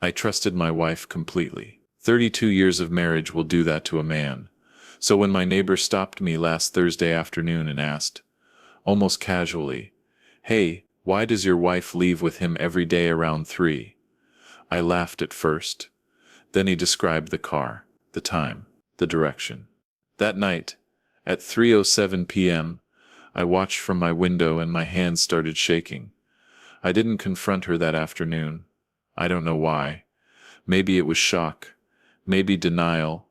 I trusted my wife completely. 32 years of marriage will do that to a man. So when my neighbor stopped me last Thursday afternoon and asked, almost casually, "Hey, why does your wife leave with him every day around 3?" I laughed at first. Then he described the car, the time, the direction. That night, at 3:07 p.m., I watched from my window and my hands started shaking. I didn't confront her that afternoon. I don't know why. Maybe it was shock, maybe denial,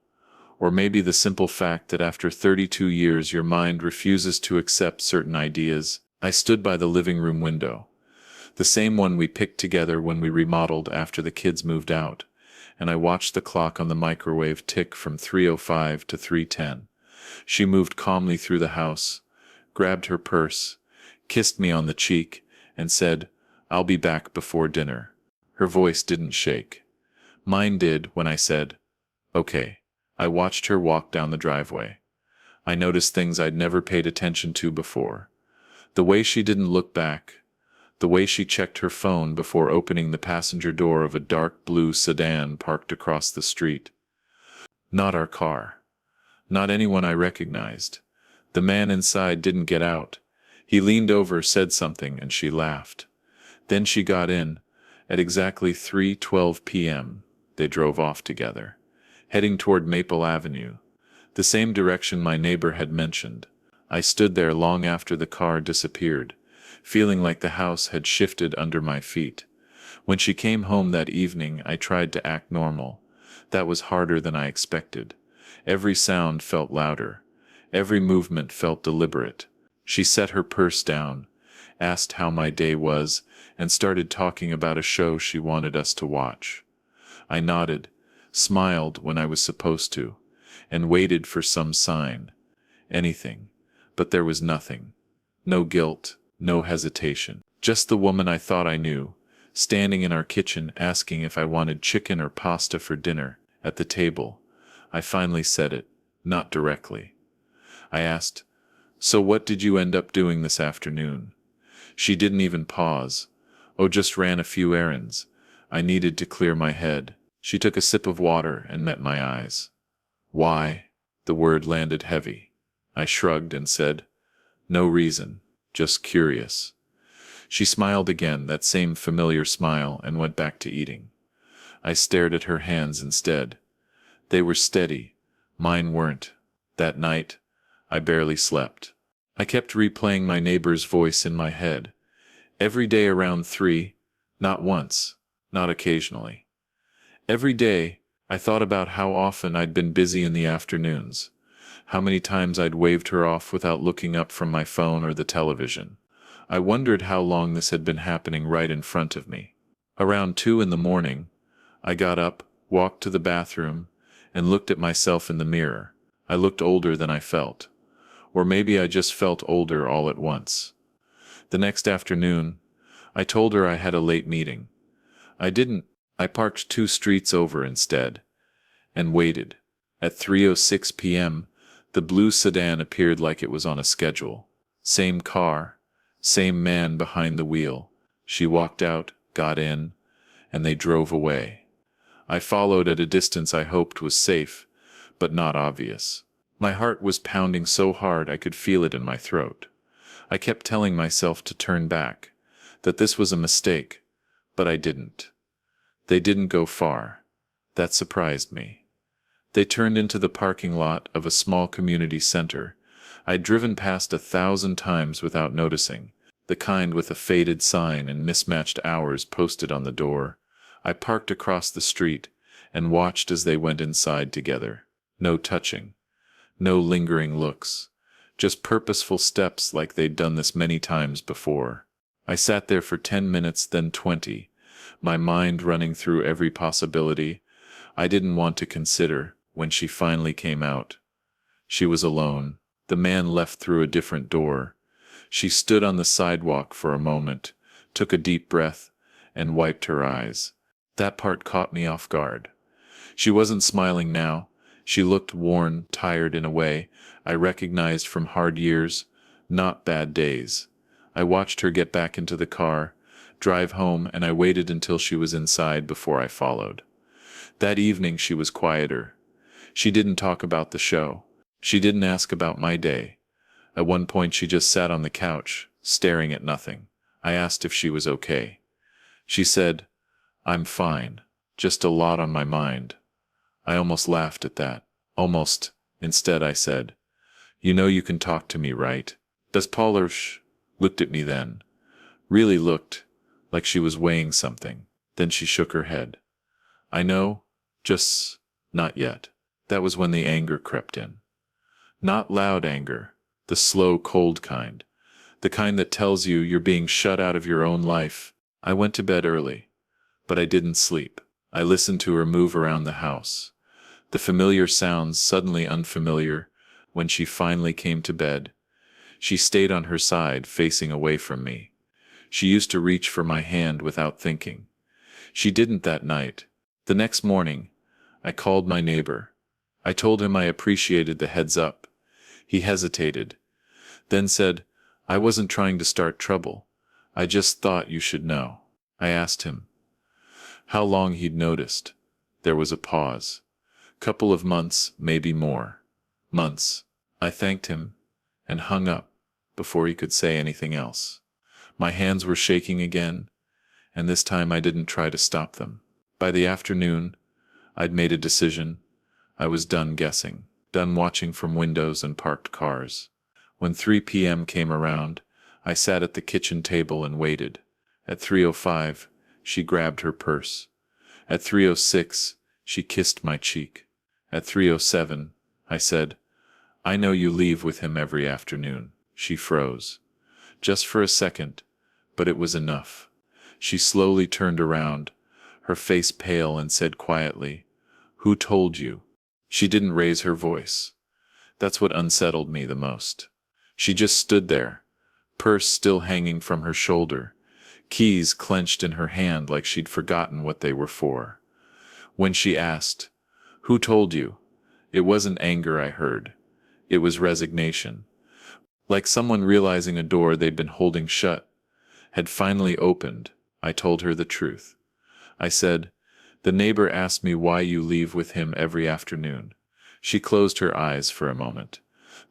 or maybe the simple fact that after 32 years your mind refuses to accept certain ideas. I stood by the living room window, the same one we picked together when we remodeled after the kids moved out, and I watched the clock on the microwave tick from 3:05 to 3:10. She moved calmly through the house, grabbed her purse, kissed me on the cheek, and said, "I'll be back before dinner." Her voice didn't shake. Mine did when I said, "Okay." I watched her walk down the driveway. I noticed things I'd never paid attention to before. The way she didn't look back, the way she checked her phone before opening the passenger door of a dark blue sedan parked across the street. Not our car. Not anyone I recognized. The man inside didn't get out. He leaned over, said something, and she laughed. Then she got in. At exactly 3:12 p.m., they drove off together, heading toward Maple Avenue, the same direction my neighbor had mentioned. I stood there long after the car disappeared, feeling like the house had shifted under my feet. When she came home that evening, I tried to act normal. That was harder than I expected. Every sound felt louder. Every movement felt deliberate. She set her purse down, asked how my day was, and started talking about a show she wanted us to watch. I nodded, smiled when I was supposed to, and waited for some sign. Anything. But there was nothing. No guilt, no hesitation. Just the woman I thought I knew, standing in our kitchen asking if I wanted chicken or pasta for dinner. At the table, I finally said it, not directly. I asked, "So what did you end up doing this afternoon?" She didn't even pause. "Oh, just ran a few errands. I needed to clear my head." She took a sip of water and met my eyes. "Why?" The word landed heavy. I shrugged and said, "No reason, just curious." She smiled again, that same familiar smile, and went back to eating. I stared at her hands instead. They were steady. Mine weren't. That night, I barely slept. I kept replaying my neighbor's voice in my head. Every day around 3, not once, not occasionally. Every day, I thought about how often I'd been busy in the afternoons, how many times I'd waved her off without looking up from my phone or the television. I wondered how long this had been happening right in front of me. Around 2 in the morning, I got up, walked to the bathroom, and looked at myself in the mirror. I looked older than I felt. Or maybe I just felt older all at once. The next afternoon, I told her I had a late meeting. I didn't. I parked 2 streets over instead, and waited. At 3:06 p.m., the blue sedan appeared like it was on a schedule. Same car, same man behind the wheel. She walked out, got in, and they drove away. I followed at a distance I hoped was safe, but not obvious. My heart was pounding so hard I could feel it in my throat. I kept telling myself to turn back, that this was a mistake, but I didn't. They didn't go far. That surprised me. They turned into the parking lot of a small community center I'd driven past 1,000 times without noticing, the kind with a faded sign and mismatched hours posted on the door. I parked across the street and watched as they went inside together. No touching. No lingering looks. Just purposeful steps like they'd done this many times before. I sat there for 10 minutes, then 20, my mind running through every possibility I didn't want to consider. When she finally came out, she was alone. The man left through a different door. She stood on the sidewalk for a moment, took a deep breath, and wiped her eyes. That part caught me off guard. She wasn't smiling now. She looked worn, tired in a way I recognized from hard years, not bad days. I watched her get back into the car, drive home, and I waited until she was inside before I followed. That evening she was quieter. She didn't talk about the show. She didn't ask about my day. At one point she just sat on the couch, staring at nothing. I asked if she was okay. She said, "I'm fine. Just a lot on my mind." I almost laughed at that. Almost. Instead I said, "You know you can talk to me, right?" Does Paula looked at me then. Really looked like she was weighing something. Then she shook her head. "I know, just not yet." That was when the anger crept in. Not loud anger, the slow, cold kind. The kind that tells you you're being shut out of your own life. I went to bed early, but I didn't sleep. I listened to her move around the house. The familiar sounds suddenly unfamiliar. When she finally came to bed, she stayed on her side, facing away from me. She used to reach for my hand without thinking. She didn't that night. The next morning, I called my neighbor. I told him I appreciated the heads up. He hesitated, then said, "I wasn't trying to start trouble. I just thought you should know." I asked him how long he'd noticed. There was a pause. Couple of months, maybe more. Months. I thanked him and hung up before he could say anything else. My hands were shaking again, and this time I didn't try to stop them. By the afternoon, I'd made a decision. I was done guessing, done watching from windows and parked cars. When 3 p.m. came around, I sat at the kitchen table and waited. At 3:05, she grabbed her purse. At 3:06, she kissed my cheek. At 3:07, I said, "I know you leave with him every afternoon." She froze. Just for a second, but it was enough. She slowly turned around, her face pale, and said quietly, "Who told you?" She didn't raise her voice. That's what unsettled me the most. She just stood there, purse still hanging from her shoulder, keys clenched in her hand like she'd forgotten what they were for. When she asked, "Who told you?" it wasn't anger I heard. It was resignation. Like someone realizing a door they'd been holding shut had finally opened. I told her the truth. I said, "The neighbor asked me why you leave with him every afternoon." She closed her eyes for a moment,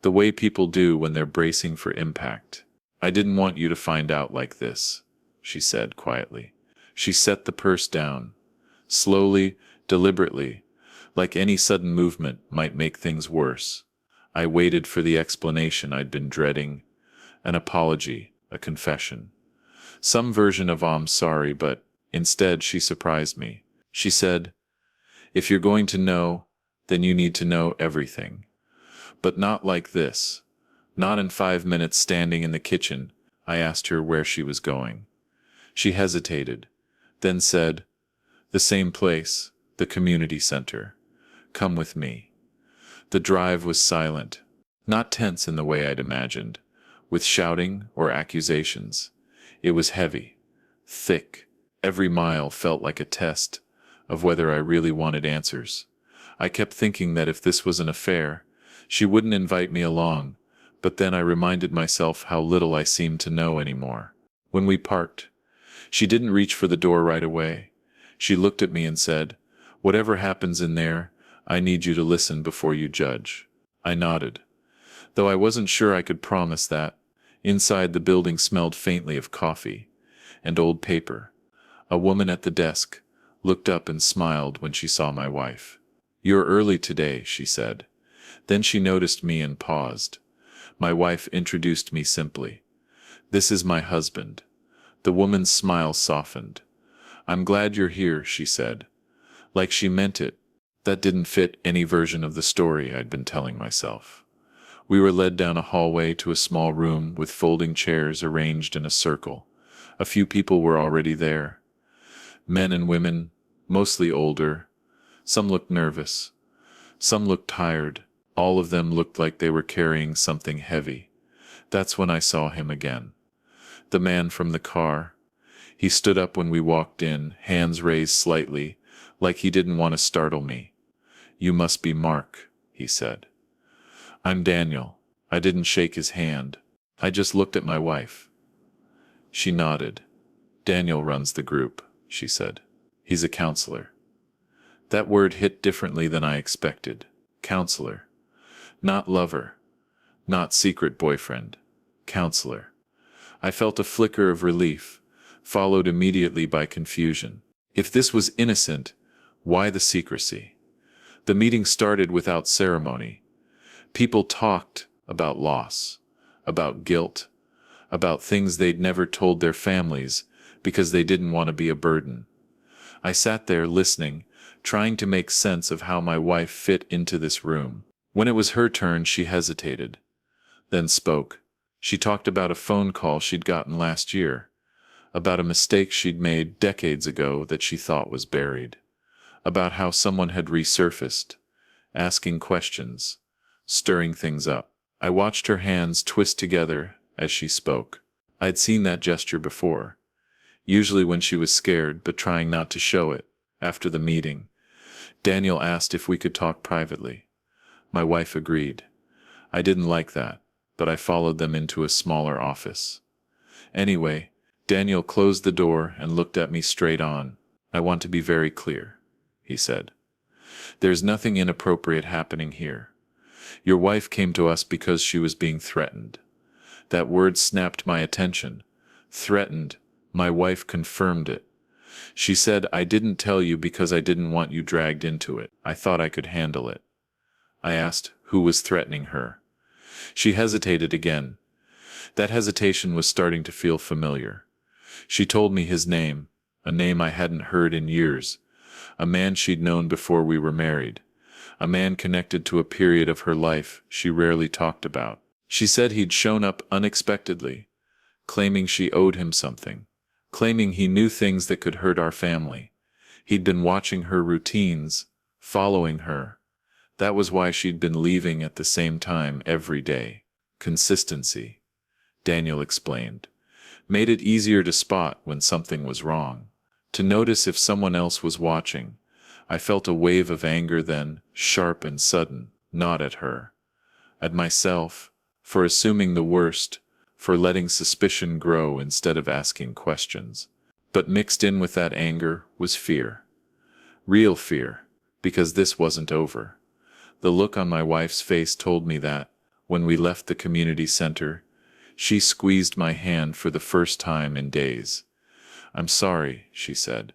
the way people do when they're bracing for impact. "I didn't want you to find out like this," she said quietly. She set the purse down, slowly, deliberately, like any sudden movement might make things worse. I waited for the explanation I'd been dreading, an apology, a confession. Some version of "I'm sorry," but instead she surprised me. She said, "If you're going to know, then you need to know everything. But not like this. Not in 5 minutes." Standing in the kitchen, I asked her where she was going. She hesitated, then said, "The same place, the community center. Come with me." The drive was silent, not tense in the way I'd imagined, with shouting or accusations. It was heavy, thick. Every mile felt like a test of whether I really wanted answers. I kept thinking that if this was an affair, she wouldn't invite me along, but then I reminded myself how little I seemed to know anymore. When we parked, she didn't reach for the door right away. She looked at me and said, "Whatever happens in there, I need you to listen before you judge." I nodded, though I wasn't sure I could promise that. Inside, the building smelled faintly of coffee and old paper. A woman at the desk looked up and smiled when she saw my wife. "You're early today," she said. Then she noticed me and paused. My wife introduced me simply. "This is my husband." The woman's smile softened. "I'm glad you're here," she said. Like she meant it. That didn't fit any version of the story I'd been telling myself. We were led down a hallway to a small room with folding chairs arranged in a circle. A few people were already there. Men and women, mostly older. Some looked nervous. Some looked tired. All of them looked like they were carrying something heavy. That's when I saw him again. The man from the car. He stood up when we walked in, hands raised slightly, like he didn't want to startle me. "You must be Mark," he said. "I'm Daniel." I didn't shake his hand. I just looked at my wife. She nodded. Daniel runs the group, she said. He's a counselor. That word hit differently than I expected. Counselor. Not lover. Not secret boyfriend. Counselor. I felt a flicker of relief, followed immediately by confusion. If this was innocent, why the secrecy? The meeting started without ceremony. People talked about loss, about guilt, about things they'd never told their families because they didn't want to be a burden. I sat there listening, trying to make sense of how my wife fit into this room. When it was her turn, she hesitated, then spoke. She talked about a phone call she'd gotten last year, about a mistake she'd made decades ago that she thought was buried, about how someone had resurfaced, asking questions, stirring things up. I watched her hands twist together as she spoke. I'd seen that gesture before, usually when she was scared but trying not to show it. After the meeting, Daniel asked if we could talk privately. My wife agreed. I didn't like that, but I followed them into a smaller office. Anyway, Daniel closed the door and looked at me straight on. I want to be very clear, he said. There's nothing inappropriate happening here. Your wife came to us because she was being threatened. That word snapped my attention. Threatened. My wife confirmed it. She said, I didn't tell you because I didn't want you dragged into it. I thought I could handle it. I asked who was threatening her. She hesitated again. That hesitation was starting to feel familiar. She told me his name, a name I hadn't heard in years, a man she'd known before we were married, a man connected to a period of her life she rarely talked about. She said he'd shown up unexpectedly, claiming she owed him something, claiming he knew things that could hurt our family. He'd been watching her routines, following her. That was why she'd been leaving at the same time every day. Consistency, Daniel explained, made it easier to spot when something was wrong, to notice if someone else was watching. I felt a wave of anger then, sharp and sudden, not at her, at myself, for assuming the worst, for letting suspicion grow instead of asking questions. But mixed in with that anger was fear. Real fear, because this wasn't over. The look on my wife's face told me that, when we left the community center, she squeezed my hand for the first time in days. I'm sorry, she said,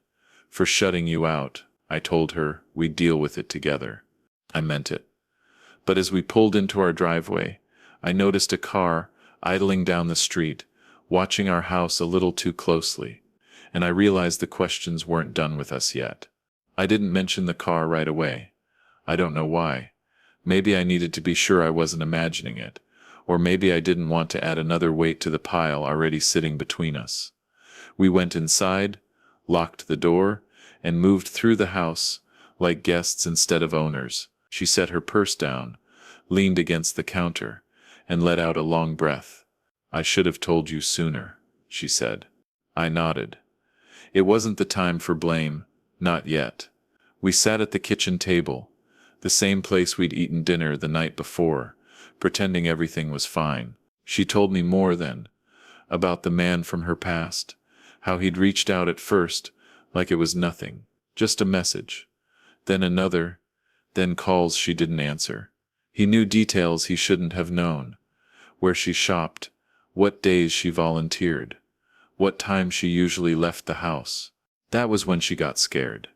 for shutting you out. I told her we'd deal with it together. I meant it. But as we pulled into our driveway, I noticed a car idling down the street, watching our house a little too closely, and I realized the questions weren't done with us yet. I didn't mention the car right away. I don't know why. Maybe I needed to be sure I wasn't imagining it, or maybe I didn't want to add another weight to the pile already sitting between us. We went inside, locked the door, and moved through the house, like guests instead of owners. She set her purse down, leaned against the counter, and let out a long breath. I should have told you sooner, she said. I nodded. It wasn't the time for blame, not yet. We sat at the kitchen table, the same place we'd eaten dinner the night before, pretending everything was fine. She told me more then, about the man from her past, how he'd reached out at first, like it was nothing, just a message, then another, then calls she didn't answer. He knew details he shouldn't have known, where she shopped, what days she volunteered, what time she usually left the house. That was when she got scared.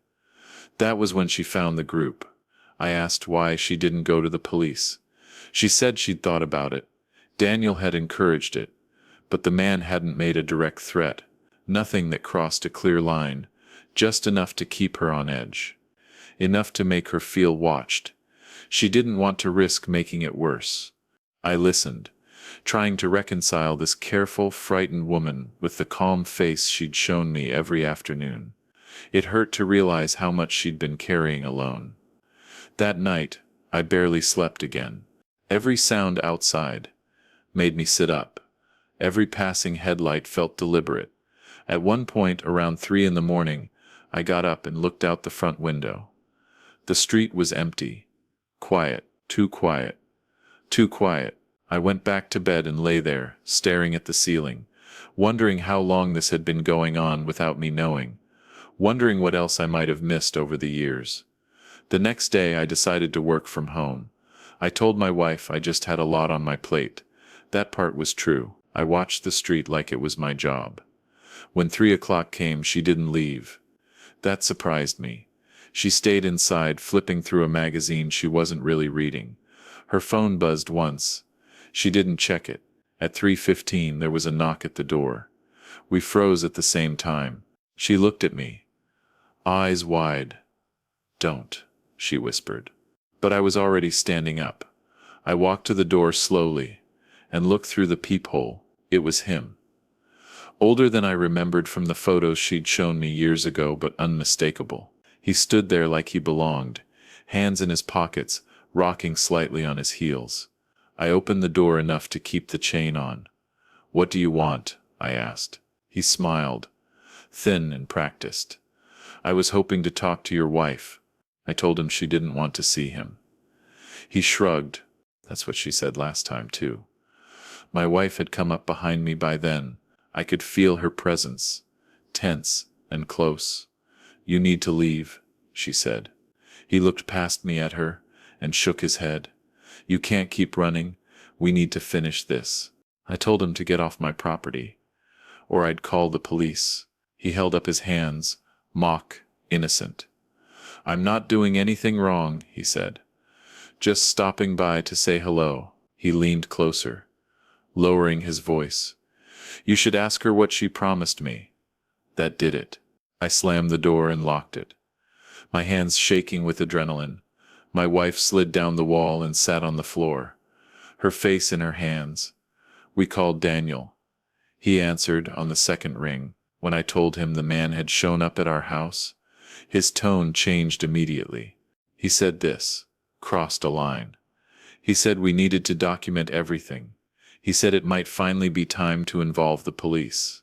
That was when she found the group. I asked why she didn't go to the police. She said she'd thought about it. Daniel had encouraged it, but the man hadn't made a direct threat, nothing that crossed a clear line, just enough to keep her on edge, enough to make her feel watched. She didn't want to risk making it worse. I listened, trying to reconcile this careful, frightened woman with the calm face she'd shown me every afternoon. It hurt to realize how much she'd been carrying alone. That night, I barely slept again. Every sound outside made me sit up. Every passing headlight felt deliberate. At one point, around 3 in the morning, I got up and looked out the front window. The street was empty. Quiet, too quiet, too quiet. I went back to bed and lay there, staring at the ceiling, wondering how long this had been going on without me knowing, wondering what else I might have missed over the years. The next day I decided to work from home. I told my wife I just had a lot on my plate. That part was true. I watched the street like it was my job. When 3 o'clock came, she didn't leave. That surprised me. She stayed inside, flipping through a magazine she wasn't really reading. Her phone buzzed once. She didn't check it. At 3:15 there was a knock at the door. We froze at the same time. She looked at me, eyes wide. "Don't," she whispered. But I was already standing up. I walked to the door slowly and looked through the peephole. It was him. Older than I remembered from the photos she'd shown me years ago, but unmistakable. He stood there like he belonged, hands in his pockets, rocking slightly on his heels. I opened the door enough to keep the chain on. "What do you want?" I asked. He smiled, thin and practiced. "I was hoping to talk to your wife." I told him she didn't want to see him. He shrugged. That's what she said last time, too. My wife had come up behind me by then. I could feel her presence, tense and close. "You need to leave," she said. He looked past me at her and shook his head. "You can't keep running. We need to finish this." I told him to get off my property, or I'd call the police. He held up his hands, mock, innocent. "I'm not doing anything wrong," he said. "Just stopping by to say hello." He leaned closer, lowering his voice. "You should ask her what she promised me." That did it. I slammed the door and locked it, my hands shaking with adrenaline. My wife slid down the wall and sat on the floor, her face in her hands. "We called Daniel." He answered on the second ring. When I told him the man had shown up at our house, his tone changed immediately. He said this, crossed a line. He said we needed to document everything. He said it might finally be time to involve the police.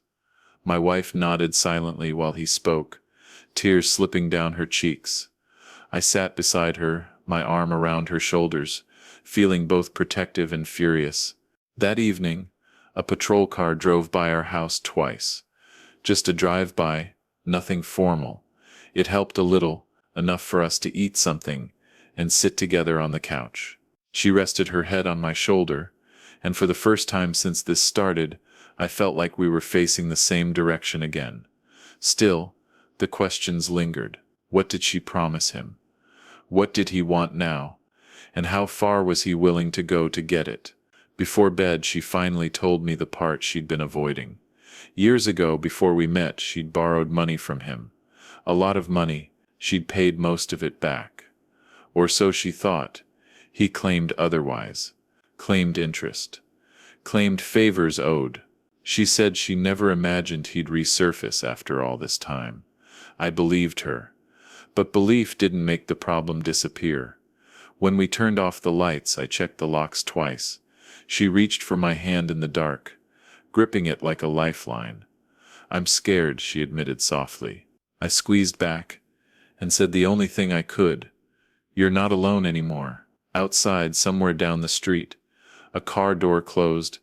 My wife nodded silently while he spoke, tears slipping down her cheeks. I sat beside her, my arm around her shoulders, feeling both protective and furious. That evening, a patrol car drove by our house twice. Just a drive-by, nothing formal. It helped a little, enough for us to eat something and sit together on the couch. She rested her head on my shoulder, and for the first time since this started, I felt like we were facing the same direction again. Still, the questions lingered. What did she promise him? What did he want now? And how far was he willing to go to get it? Before bed, she finally told me the part she'd been avoiding. Years ago, before we met, she'd borrowed money from him. A lot of money. She'd paid most of it back. Or so she thought. He claimed otherwise. Claimed interest. Claimed favors owed. She said she never imagined he'd resurface after all this time. I believed her. But belief didn't make the problem disappear. When we turned off the lights, I checked the locks twice. She reached for my hand in the dark, gripping it like a lifeline. "I'm scared," she admitted softly. I squeezed back and said the only thing I could. "You're not alone anymore." Outside, somewhere down the street, a car door closed,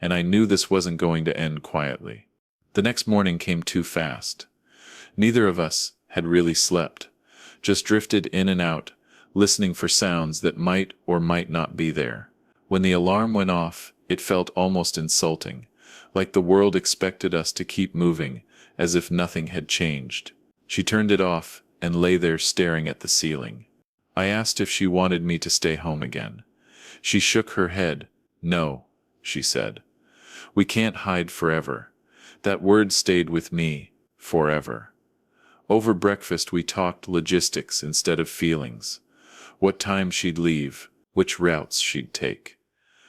and I knew this wasn't going to end quietly. The next morning came too fast. Neither of us had really slept, just drifted in and out, listening for sounds that might or might not be there. When the alarm went off, it felt almost insulting, like the world expected us to keep moving, as if nothing had changed. She turned it off and lay there staring at the ceiling. I asked if she wanted me to stay home again. She shook her head. "No," she said. "We can't hide forever." That word stayed with me, forever. Over breakfast we talked logistics instead of feelings. What time she'd leave, which routes she'd take,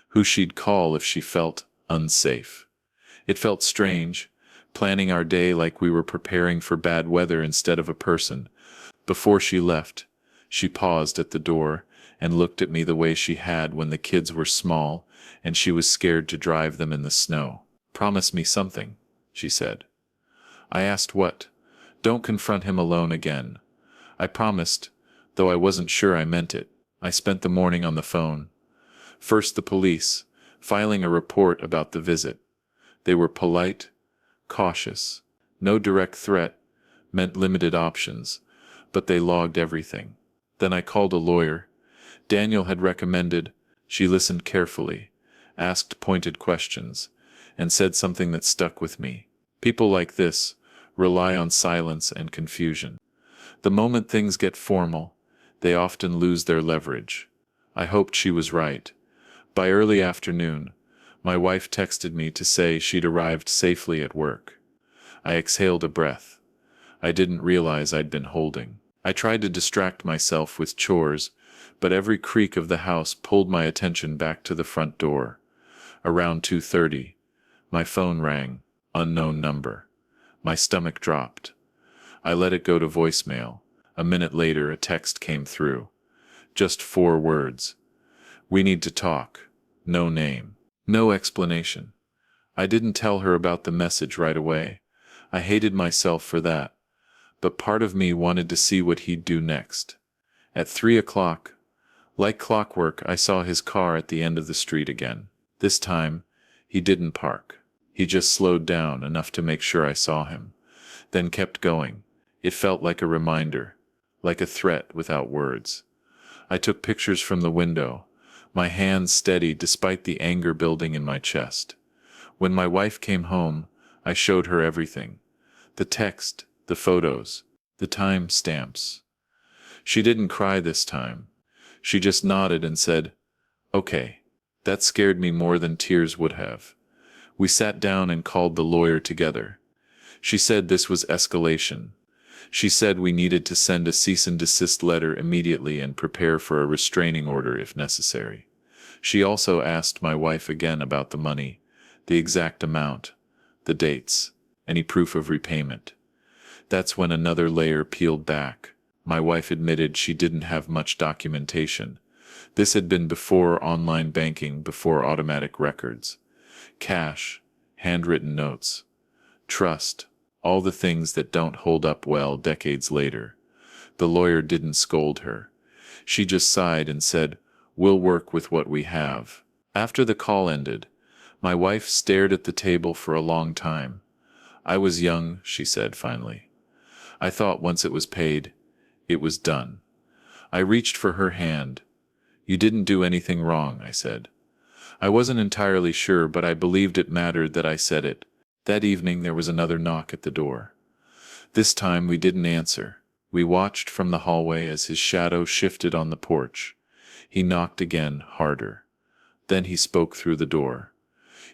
who she'd call if she felt unsafe. It felt strange, planning our day like we were preparing for bad weather instead of a person. Before she left, she paused at the door and looked at me the way she had when the kids were small and she was scared to drive them in the snow. "Promise me something," she said. I asked what. "Don't confront him alone again." I promised, though I wasn't sure I meant it. I spent the morning on the phone. First the police, filing a report about the visit. They were polite, cautious. No direct threat, meant limited options, but they logged everything. Then I called a lawyer. Daniel had recommended. She listened carefully, asked pointed questions, and said something that stuck with me. People like this rely on silence and confusion. The moment things get formal, they often lose their leverage. I hoped she was right. By early afternoon, my wife texted me to say she'd arrived safely at work. I exhaled a breath. I didn't realize I'd been holding. I tried to distract myself with chores, but every creak of the house pulled my attention back to the front door. Around 2:30, my phone rang. Unknown number. My stomach dropped. I let it go to voicemail. A minute later, a text came through. Just 4 words. "We need to talk." No name. No explanation. I didn't tell her about the message right away. I hated myself for that. But part of me wanted to see what he'd do next. At 3 o'clock, like clockwork, I saw his car at the end of the street again. This time, he didn't park. He just slowed down enough to make sure I saw him, then kept going. It felt like a reminder, like a threat without words. I took pictures from the window, my hands steady despite the anger building in my chest. When my wife came home, I showed her everything. The text, the photos, the time stamps. She didn't cry this time. She just nodded and said, "Okay." That scared me more than tears would have. We sat down and called the lawyer together. She said this was escalation. She said we needed to send a cease and desist letter immediately and prepare for a restraining order if necessary. She also asked my wife again about the money, the exact amount, the dates, any proof of repayment. That's when another layer peeled back. My wife admitted she didn't have much documentation. This had been before online banking, before automatic records. Cash, handwritten notes, trust, all the things that don't hold up well decades later. The lawyer didn't scold her. She just sighed and said, "We'll work with what we have." After the call ended, my wife stared at the table for a long time. "I was young," she said finally. "I thought once it was paid, it was done." I reached for her hand. "You didn't do anything wrong," I said. I wasn't entirely sure, but I believed it mattered that I said it. That evening there was another knock at the door. This time we didn't answer. We watched from the hallway as his shadow shifted on the porch. He knocked again, harder. Then he spoke through the door.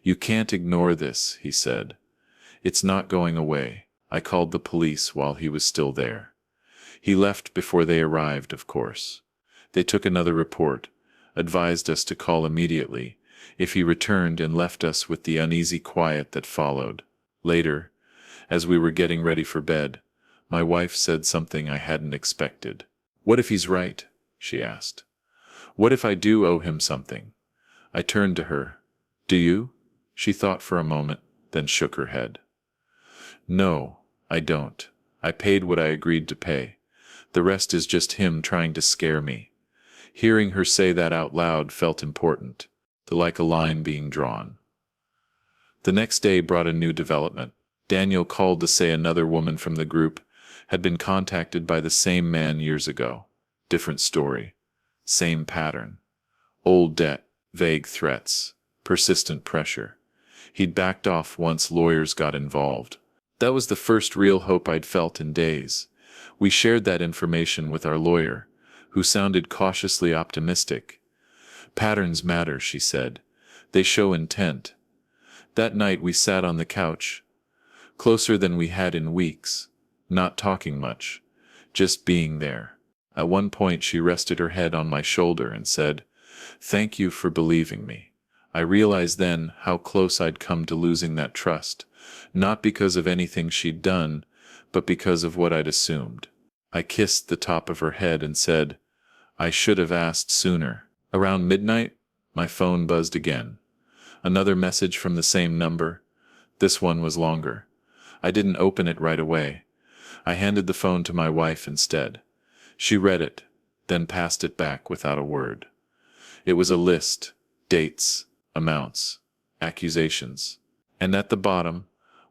"You can't ignore this," he said. "It's not going away." I called the police while he was still there. He left before they arrived, of course. They took another report, advised us to call immediately if he returned, and left us with the uneasy quiet that followed. Later, as we were getting ready for bed, my wife said something I hadn't expected. "What if he's right?" she asked. "What if I do owe him something?" I turned to her. "Do you?" She thought for a moment, then shook her head. "No, I don't. I paid what I agreed to pay. The rest is just him trying to scare me." Hearing her say that out loud felt important, like a line being drawn. The next day brought a new development. Daniel called to say another woman from the group had been contacted by the same man years ago. Different story. Same pattern. Old debt, vague threats, persistent pressure. He'd backed off once lawyers got involved. That was the first real hope I'd felt in days. We shared that information with our lawyer, who sounded cautiously optimistic. "Patterns matter," she said. "They show intent." That night we sat on the couch, closer than we had in weeks, not talking much, just being there. At one point she rested her head on my shoulder and said, "Thank you for believing me." I realized then how close I'd come to losing that trust, not because of anything she'd done, but because of what I'd assumed. I kissed the top of her head and said, "I should have asked sooner." Around midnight, my phone buzzed again. Another message from the same number. This one was longer. I didn't open it right away. I handed the phone to my wife instead. She read it, then passed it back without a word. It was a list, dates, amounts, accusations. And at the bottom,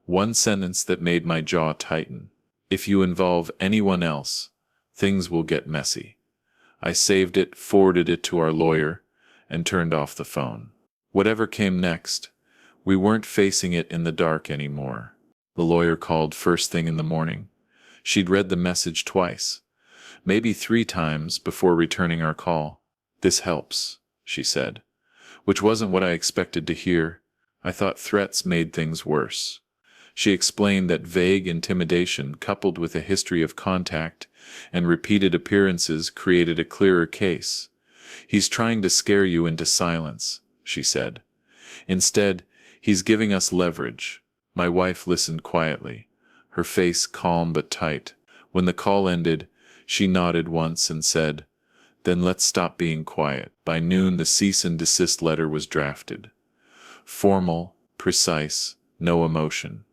one sentence that made my jaw tighten. If you involve anyone else, things will get messy. I saved it, forwarded it to our lawyer, and turned off the phone. Whatever came next, we weren't facing it in the dark anymore. The lawyer called first thing in the morning. She'd read the message twice, maybe 3 times before returning our call. "This helps," she said, which wasn't what I expected to hear. I thought threats made things worse. She explained that vague intimidation coupled with a history of contact and repeated appearances created a clearer case. "He's trying to scare you into silence," she said. "Instead, he's giving us leverage." My wife listened quietly, her face calm but tight. When the call ended, she nodded once and said, "Then let's stop being quiet." By noon, the cease and desist letter was drafted. Formal, precise, no emotion.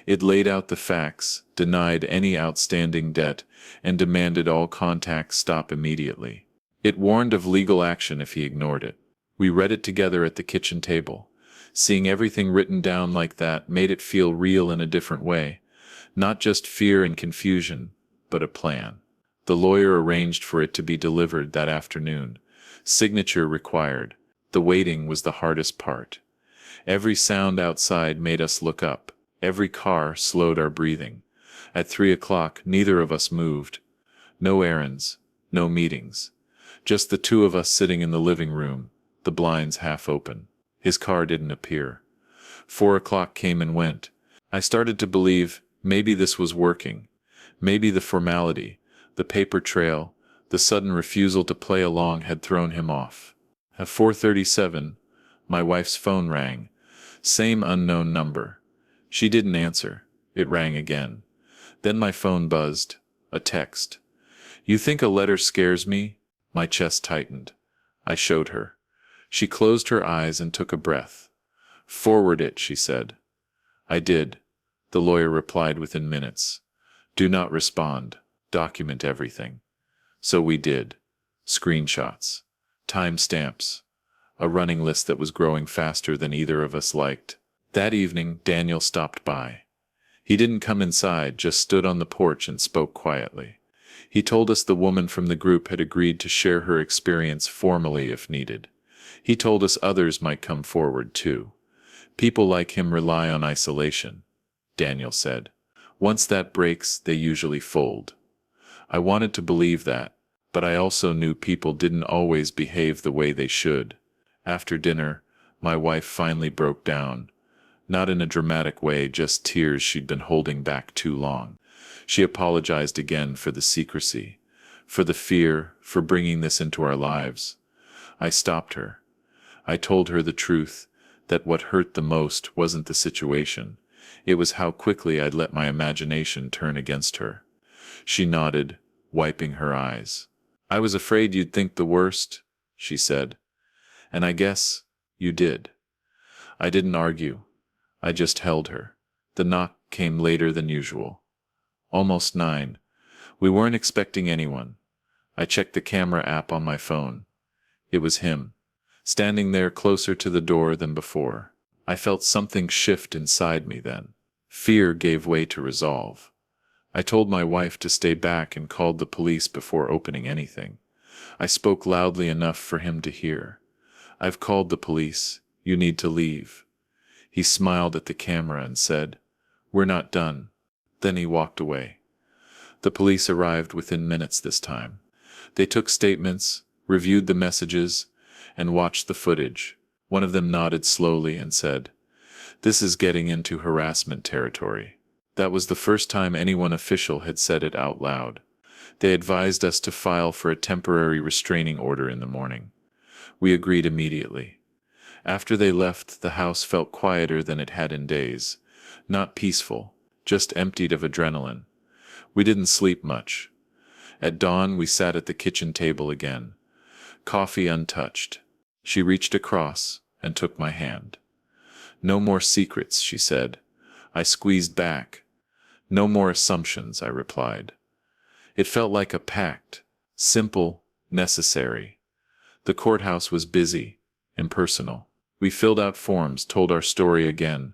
It laid out the facts, denied any outstanding debt, and demanded all contact stop immediately. It warned of legal action if he ignored it. We read it together at the kitchen table. Seeing everything written down like that made it feel real in a different way. Not just fear and confusion, but a plan. The lawyer arranged for it to be delivered that afternoon. Signature required. The waiting was the hardest part. Every sound outside made us look up. Every car slowed our breathing. At 3 o'clock, neither of us moved. No errands, no meetings. Just the two of us sitting in the living room, the blinds half open. His car didn't appear. 4 o'clock came and went. I started to believe maybe this was working. Maybe the formality, the paper trail, the sudden refusal to play along had thrown him off. At 4:37, my wife's phone rang. Same unknown number. She didn't answer. It rang again. Then my phone buzzed. A text. "You think a letter scares me?" My chest tightened. I showed her. She closed her eyes and took a breath. "Forward it," she said. I did. The lawyer replied within minutes. "Do not respond. Document everything." So we did. Screenshots. Timestamps. A running list that was growing faster than either of us liked. That evening, Daniel stopped by. He didn't come inside, just stood on the porch and spoke quietly. He told us the woman from the group had agreed to share her experience formally if needed. He told us others might come forward too. "People like him rely on isolation," Daniel said. "Once that breaks, they usually fold." I wanted to believe that, but I also knew people didn't always behave the way they should. After dinner, my wife finally broke down. Not in a dramatic way, just tears she'd been holding back too long. She apologized again for the secrecy, for the fear, for bringing this into our lives. I stopped her. I told her the truth, that what hurt the most wasn't the situation. It was how quickly I'd let my imagination turn against her. She nodded, wiping her eyes. "I was afraid you'd think the worst," she said. "And I guess you did." I didn't argue. I just held her. The knock came later than usual. Almost 9. We weren't expecting anyone. I checked the camera app on my phone. It was him, standing there closer to the door than before. I felt something shift inside me then. Fear gave way to resolve. I told my wife to stay back and called the police before opening anything. I spoke loudly enough for him to hear. "I've called the police. You need to leave." He smiled at the camera and said, "We're not done." Then he walked away. The police arrived within minutes this time. They took statements, reviewed the messages, and watched the footage. One of them nodded slowly and said, "This is getting into harassment territory." That was the first time anyone official had said it out loud. They advised us to file for a temporary restraining order in the morning. We agreed immediately. After they left, the house felt quieter than it had in days. Not peaceful, just emptied of adrenaline. We didn't sleep much. At dawn, we sat at the kitchen table again. Coffee untouched. She reached across and took my hand. "No more secrets," she said. I squeezed back. "No more assumptions," I replied. It felt like a pact. Simple, necessary. The courthouse was busy, impersonal. We filled out forms, told our story again.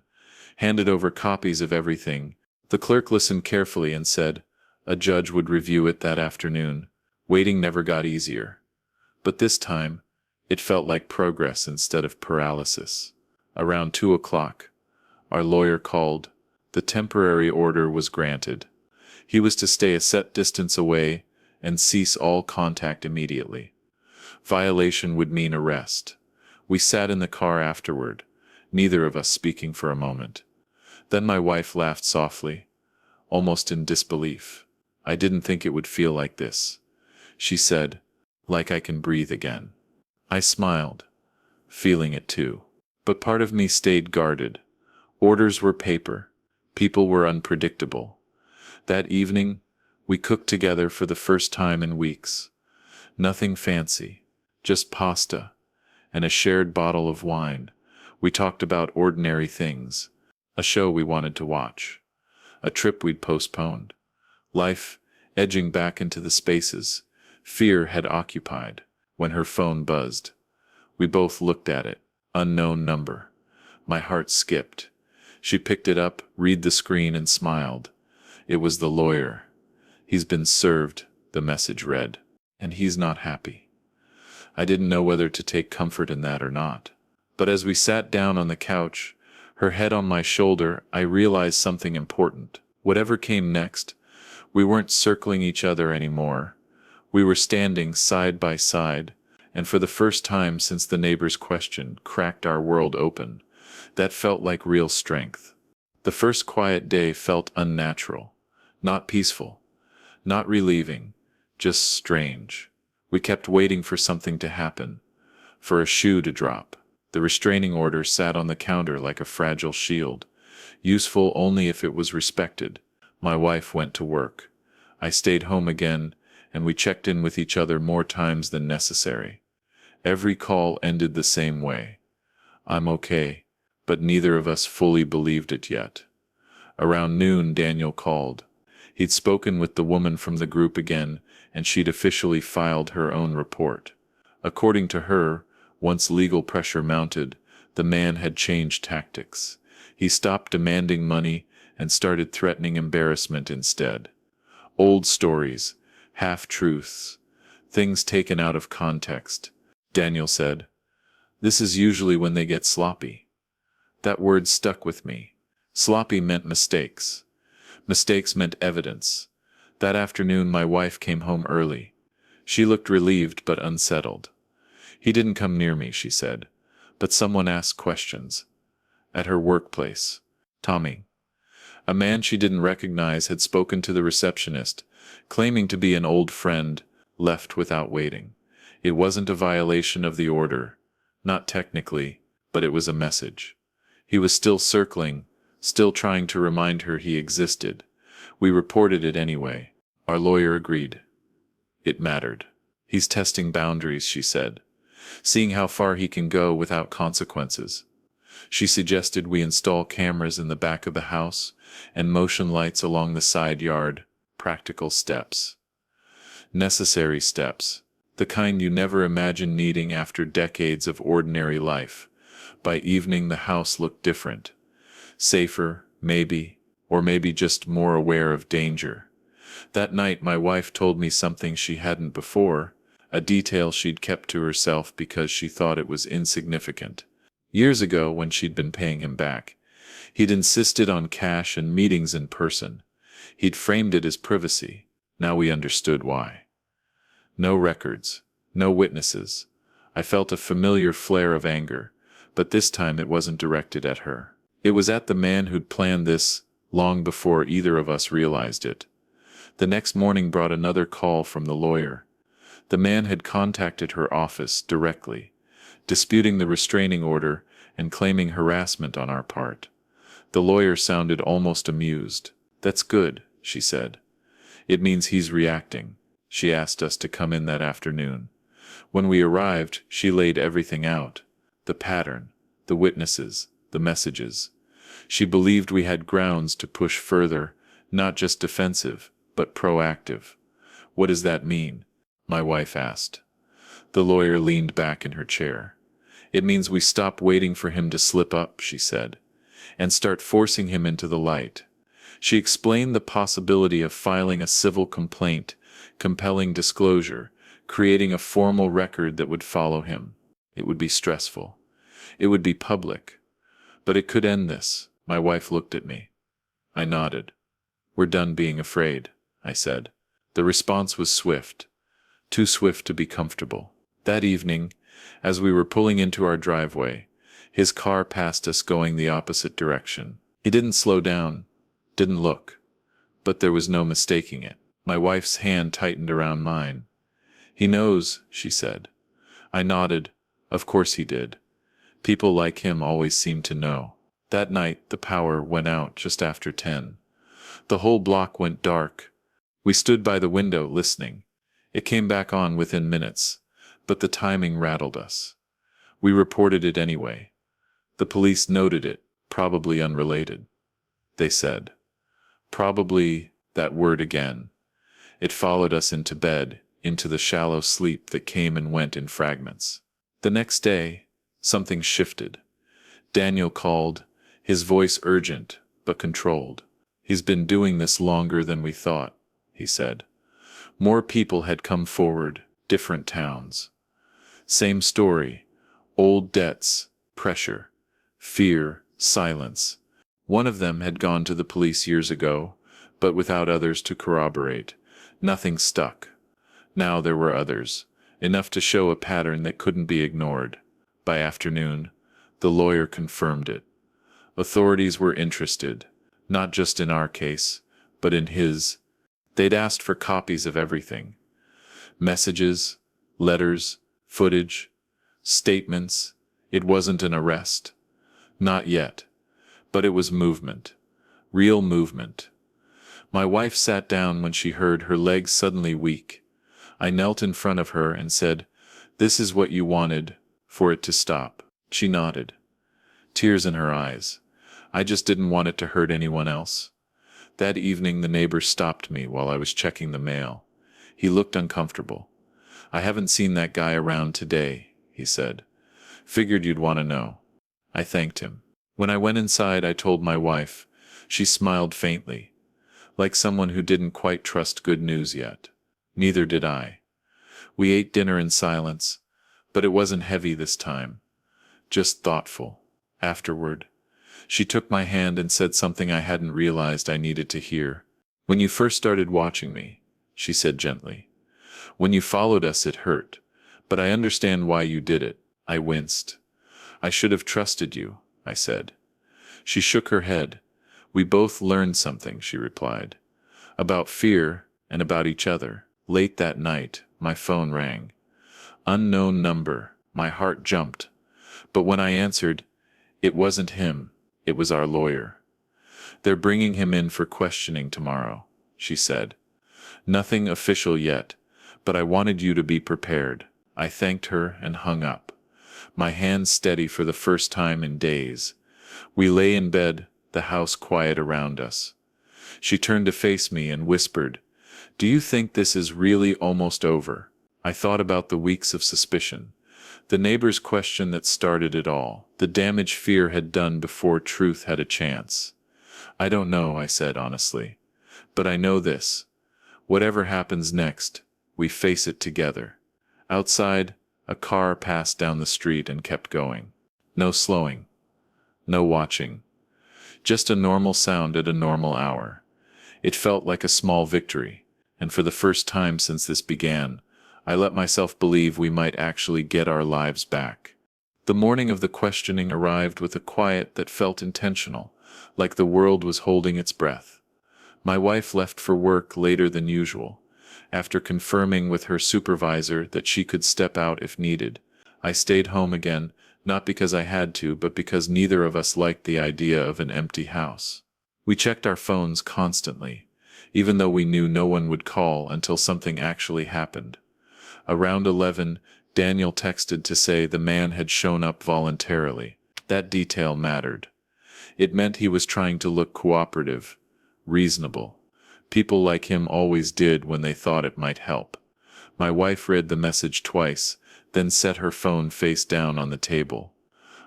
handed over copies of everything. The clerk listened carefully and said a judge would review it that afternoon. Waiting never got easier. But this time, it felt like progress instead of paralysis. Around 2 o'clock, our lawyer called. The temporary order was granted. He was to stay a set distance away and cease all contact immediately. Violation would mean arrest. We sat in the car afterward, neither of us speaking for a moment. Then my wife laughed softly, almost in disbelief. I didn't think it would feel like this. She said, like I can breathe again. I smiled, feeling it too. But part of me stayed guarded. Orders were paper. People were unpredictable. That evening, we cooked together for the first time in weeks. Nothing fancy, just pasta and a shared bottle of wine. We talked about ordinary things, a show we wanted to watch, a trip we'd postponed. Life edging back into the spaces fear had occupied. When her phone buzzed, we both looked at it. Unknown number. My heart skipped. She picked it up, read the screen, and smiled. It was the lawyer. He's been served, the message read, and he's not happy. I didn't know whether to take comfort in that or not. But as we sat down on the couch, her head on my shoulder, I realized something important. Whatever came next, we weren't circling each other anymore. We were standing side by side, and for the first time since the neighbor's question cracked our world open, that felt like real strength. The first quiet day felt unnatural, not peaceful, not relieving, just strange. We kept waiting for something to happen, for a shoe to drop. The restraining order sat on the counter like a fragile shield, useful only if it was respected. My wife went to work. I stayed home again, and we checked in with each other more times than necessary. Every call ended the same way. I'm okay, but neither of us fully believed it yet. Around noon, Daniel called. He'd spoken with the woman from the group again, and she'd officially filed her own report. According to her, once legal pressure mounted, the man had changed tactics. He stopped demanding money and started threatening embarrassment instead. Old stories, half-truths, things taken out of context. Daniel said, "This is usually when they get sloppy." That word stuck with me. Sloppy meant mistakes. Mistakes meant evidence. That afternoon my wife came home early. She looked relieved but unsettled. "He didn't come near me," she said, "but someone asked questions." At her workplace, Tommy, a man she didn't recognize, had spoken to the receptionist, claiming to be an old friend, left without waiting. It wasn't a violation of the order, not technically, but it was a message. He was still circling, still trying to remind her he existed. We reported it anyway. Our lawyer agreed. It mattered. "He's testing boundaries," she said, "seeing how far he can go without consequences." She suggested we install cameras in the back of the house and motion lights along the side yard. Practical steps. Necessary steps. The kind you never imagined needing after decades of ordinary life. By evening the house looked different. Safer, maybe, or maybe just more aware of danger. That night my wife told me something she hadn't before, a detail she'd kept to herself because she thought it was insignificant. Years ago, when she'd been paying him back, he'd insisted on cash and meetings in person. He'd framed it as privacy. Now we understood why. No records, no witnesses. I felt a familiar flare of anger, but this time it wasn't directed at her. It was at the man who'd planned this long before either of us realized it. The next morning brought another call from the lawyer. The man had contacted her office directly, disputing the restraining order and claiming harassment on our part. The lawyer sounded almost amused. "That's good," she said. "It means he's reacting." She asked us to come in that afternoon. When we arrived, she laid everything out. The pattern, the witnesses, the messages. She believed we had grounds to push further, not just defensive, but proactive. "What does that mean?" my wife asked. The lawyer leaned back in her chair. "It means we stop waiting for him to slip up," she said. and start forcing him into the light. She explained the possibility of filing a civil complaint, compelling disclosure, creating a formal record that would follow him. It would be stressful. It would be public. But it could end this. My wife looked at me. I nodded. "We're done being afraid," I said. The response was swift. Too swift to be comfortable. That evening, as we were pulling into our driveway, his car passed us going the opposite direction. He didn't slow down, didn't look, but there was no mistaking it. My wife's hand tightened around mine. "He knows," she said. I nodded. Of course he did. People like him always seemed to know. That night, the power went out just after 10. The whole block went dark. We stood by the window, listening. It came back on within minutes, but the timing rattled us. We reported it anyway. The police noted it, probably unrelated. They said. Probably, that word again. It followed us into bed, into the shallow sleep that came and went in fragments. The next day, something shifted. Daniel called, his voice urgent, but controlled. "He's been doing this longer than we thought," he said. More people had come forward, different towns. Same story, old debts, pressure, fear, silence. One of them had gone to the police years ago, but without others to corroborate. Nothing stuck. Now there were others, enough to show a pattern that couldn't be ignored. By afternoon, the lawyer confirmed it. Authorities were interested, not just in our case, but in his. They'd asked for copies of everything. Messages, letters, footage, statements. It wasn't an arrest. Not yet. But it was movement. Real movement. My wife sat down when she heard, her legs suddenly weak. I knelt in front of her and said, "This is what you wanted, for it to stop." She nodded. Tears in her eyes. I just didn't want it to hurt anyone else. That evening the neighbor stopped me while I was checking the mail. He looked uncomfortable. "I haven't seen that guy around today," he said. "Figured you'd want to know." I thanked him. When I went inside, I told my wife. She smiled faintly, like someone who didn't quite trust good news yet. Neither did I. We ate dinner in silence, but it wasn't heavy this time, just thoughtful. Afterward, she took my hand and said something I hadn't realized I needed to hear. "When you first started watching me," she said gently. "When you followed us, it hurt, but I understand why you did it." I winced. "I should have trusted you," I said. She shook her head. "We both learned something," she replied. "About fear and about each other." Late that night, my phone rang. Unknown number. My heart jumped. But when I answered, it wasn't him. It was our lawyer. "They're bringing him in for questioning tomorrow," she said. "Nothing official yet, but I wanted you to be prepared." I thanked her and hung up, my hands steady for the first time in days. We lay in bed, the house quiet around us. She turned to face me and whispered, "Do you think this is really almost over?" I thought about the weeks of suspicion, the neighbor's question that started it all, the damage fear had done before truth had a chance. "I don't know," I said honestly. "But I know this. Whatever happens next, we face it together." Outside, a car passed down the street and kept going. No slowing. No watching. Just a normal sound at a normal hour. It felt like a small victory, and for the first time since this began, I let myself believe we might actually get our lives back. The morning of the questioning arrived with a quiet that felt intentional, like the world was holding its breath. My wife left for work later than usual. After confirming with her supervisor that she could step out if needed, I stayed home again, not because I had to, but because neither of us liked the idea of an empty house. We checked our phones constantly, even though we knew no one would call until something actually happened. Around 11, Daniel texted to say the man had shown up voluntarily. That detail mattered. It meant he was trying to look cooperative, reasonable. People like him always did when they thought it might help. My wife read the message twice, then set her phone face down on the table.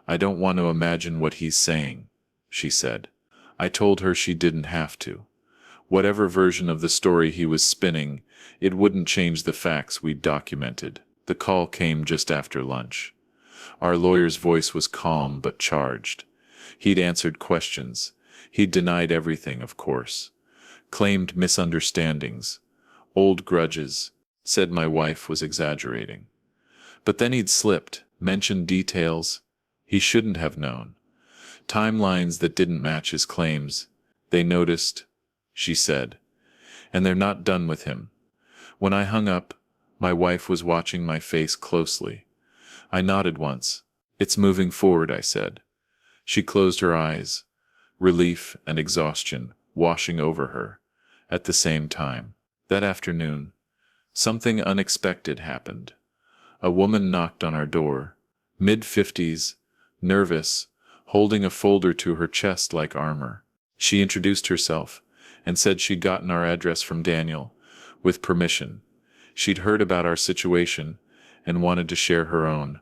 "I don't want to imagine what he's saying," she said. I told her she didn't have to. Whatever version of the story he was spinning, it wouldn't change the facts we'd documented. The call came just after lunch. Our lawyer's voice was calm but charged. He'd answered questions. He'd denied everything, of course. Claimed misunderstandings, old grudges, said my wife was exaggerating. But then he'd slipped, mentioned details he shouldn't have known. Timelines that didn't match his claims. They noticed, she said. And they're not done with him. When I hung up, my wife was watching my face closely. I nodded once. It's moving forward, I said. She closed her eyes, relief and exhaustion washing over her. At the same time, that afternoon, something unexpected happened. A woman knocked on our door, mid-50s, nervous, holding a folder to her chest like armor. She introduced herself and said she'd gotten our address from Daniel, with permission. She'd heard about our situation and wanted to share her own.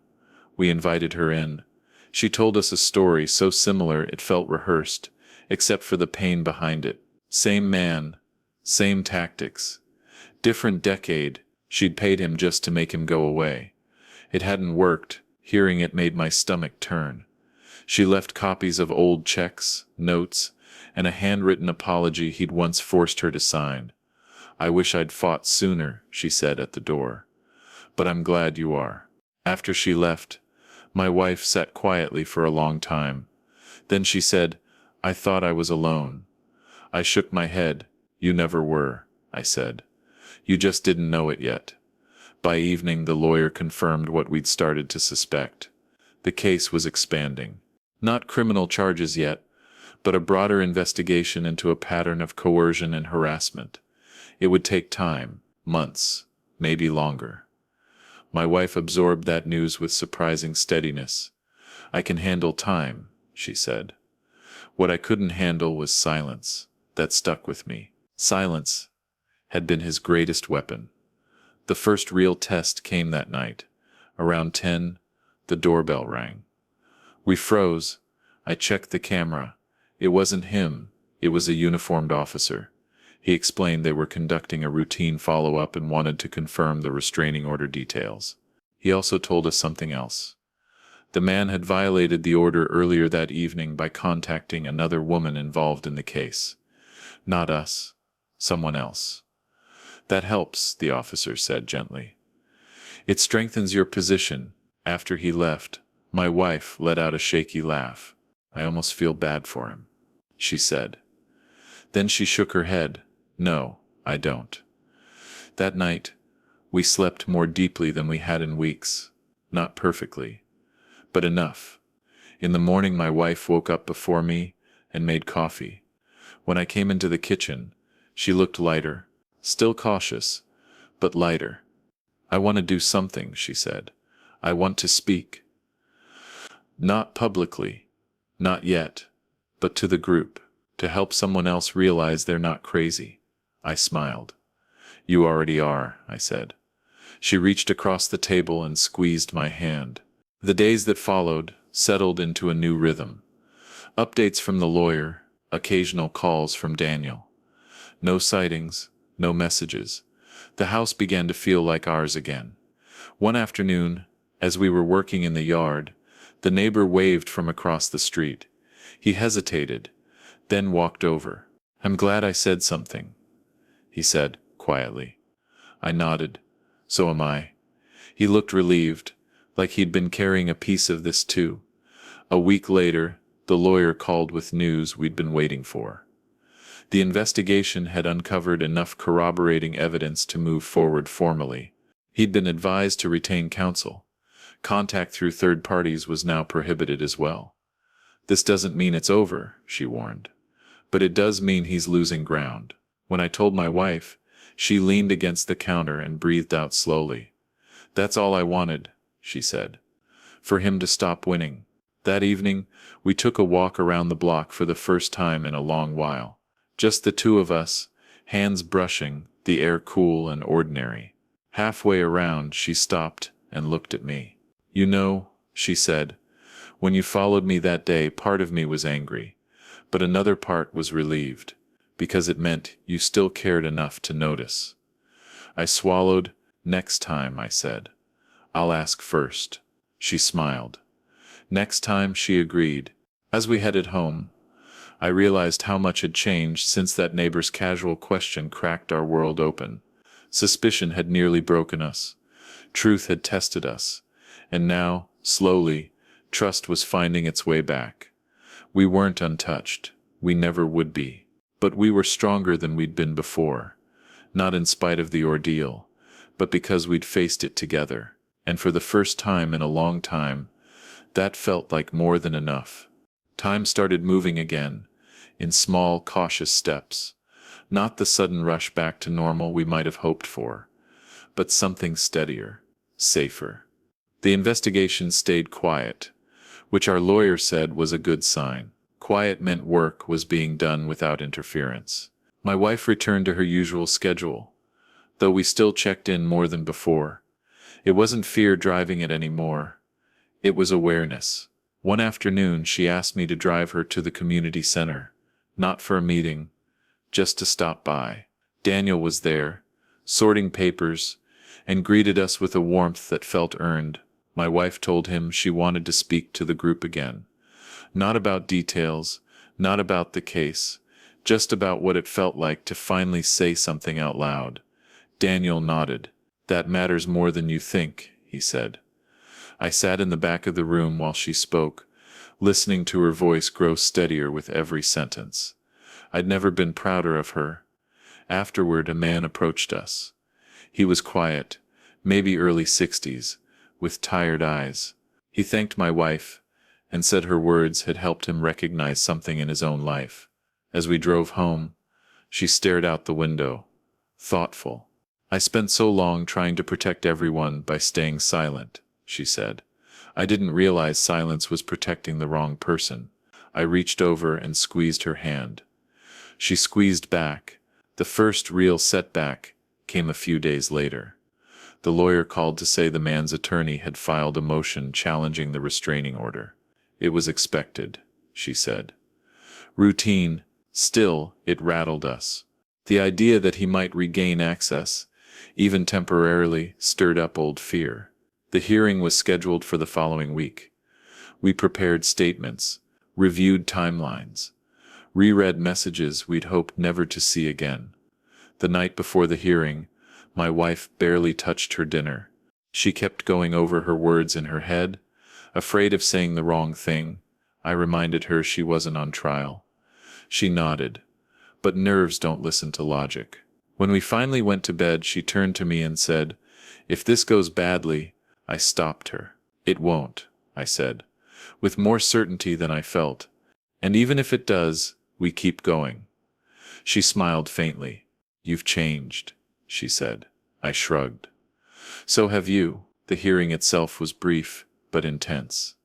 We invited her in. She told us a story so similar it felt rehearsed, except for the pain behind it. Same man, same tactics. Different decade, she'd paid him just to make him go away. It hadn't worked. Hearing it made my stomach turn. She left copies of old checks, notes, and a handwritten apology he'd once forced her to sign. I wish I'd fought sooner, she said at the door. But I'm glad you are. After she left, my wife sat quietly for a long time. Then she said, I thought I was alone. I shook my head. You never were, I said. You just didn't know it yet. By evening, the lawyer confirmed what we'd started to suspect. The case was expanding. Not criminal charges yet, but a broader investigation into a pattern of coercion and harassment. It would take time, months, maybe longer. My wife absorbed that news with surprising steadiness. I can handle time, she said. What I couldn't handle was silence. That stuck with me. Silence had been his greatest weapon. The first real test came that night. Around 10, the doorbell rang. We froze. I checked the camera. It wasn't him. It was a uniformed officer. He explained they were conducting a routine follow-up and wanted to confirm the restraining order details. He also told us something else. The man had violated the order earlier that evening by contacting another woman involved in the case. Not us. Someone else. That helps, the officer said gently. It strengthens your position. After he left, my wife let out a shaky laugh. I almost feel bad for him, she said. Then she shook her head. No, I don't. That night, we slept more deeply than we had in weeks. Not perfectly, but enough. In the morning, my wife woke up before me and made coffee. When I came into the kitchen, she looked lighter. Still cautious, but lighter. I want to do something, she said. I want to speak. Not publicly, not yet, but to the group, to help someone else realize they're not crazy. I smiled. You already are, I said. She reached across the table and squeezed my hand. The days that followed settled into a new rhythm. Updates from the lawyer, occasional calls from Daniel. No sightings. No messages. The house began to feel like ours again. One afternoon, as we were working in the yard, the neighbor waved from across the street. He hesitated, then walked over. I'm glad I said something, he said, quietly. I nodded. So am I. He looked relieved, like he'd been carrying a piece of this too. A week later, the lawyer called with news we'd been waiting for. The investigation had uncovered enough corroborating evidence to move forward formally. He'd been advised to retain counsel. Contact through third parties was now prohibited as well. This doesn't mean it's over, she warned. But it does mean he's losing ground. When I told my wife, she leaned against the counter and breathed out slowly. That's all I wanted, she said. For him to stop winning. That evening, we took a walk around the block for the first time in a long while. Just the two of us, hands brushing, the air cool and ordinary. Halfway around, she stopped and looked at me. You know, she said, when you followed me that day, part of me was angry. But another part was relieved, because it meant you still cared enough to notice. I swallowed. Next time, I said. I'll ask first. She smiled. Next time, she agreed. As we headed home, I realized how much had changed since that neighbor's casual question cracked our world open. Suspicion had nearly broken us. Truth had tested us. And now, slowly, trust was finding its way back. We weren't untouched. We never would be. But we were stronger than we'd been before. Not in spite of the ordeal, but because we'd faced it together. And for the first time in a long time, that felt like more than enough. Time started moving again, in small, cautious steps. Not the sudden rush back to normal we might have hoped for, but something steadier, safer. The investigation stayed quiet, which our lawyer said was a good sign. Quiet meant work was being done without interference. My wife returned to her usual schedule, though we still checked in more than before. It wasn't fear driving it anymore. It was awareness. One afternoon she asked me to drive her to the community center, not for a meeting, just to stop by. Daniel was there, sorting papers, and greeted us with a warmth that felt earned. My wife told him she wanted to speak to the group again. Not about details, not about the case, just about what it felt like to finally say something out loud. Daniel nodded. That matters more than you think, he said. I sat in the back of the room while she spoke, listening to her voice grow steadier with every sentence. I'd never been prouder of her. Afterward, a man approached us. He was quiet, maybe early 60s, with tired eyes. He thanked my wife, and said her words had helped him recognize something in his own life. As we drove home, she stared out the window, thoughtful. I spent so long trying to protect everyone by staying silent, she said. I didn't realize silence was protecting the wrong person. I reached over and squeezed her hand. She squeezed back. The first real setback came a few days later. The lawyer called to say the man's attorney had filed a motion challenging the restraining order. It was expected, she said. Routine. Still, it rattled us. The idea that he might regain access, even temporarily, stirred up old fear. The hearing was scheduled for the following week. We prepared statements, reviewed timelines, reread messages we'd hoped never to see again. The night before the hearing, my wife barely touched her dinner. She kept going over her words in her head, afraid of saying the wrong thing. I reminded her she wasn't on trial. She nodded. But nerves don't listen to logic. When we finally went to bed, she turned to me and said, "If this goes badly," I stopped her. "It won't," I said, with more certainty than I felt. "And even if it does, we keep going." She smiled faintly. "You've changed," she said. I shrugged. "So have you." The hearing itself was brief, but intense.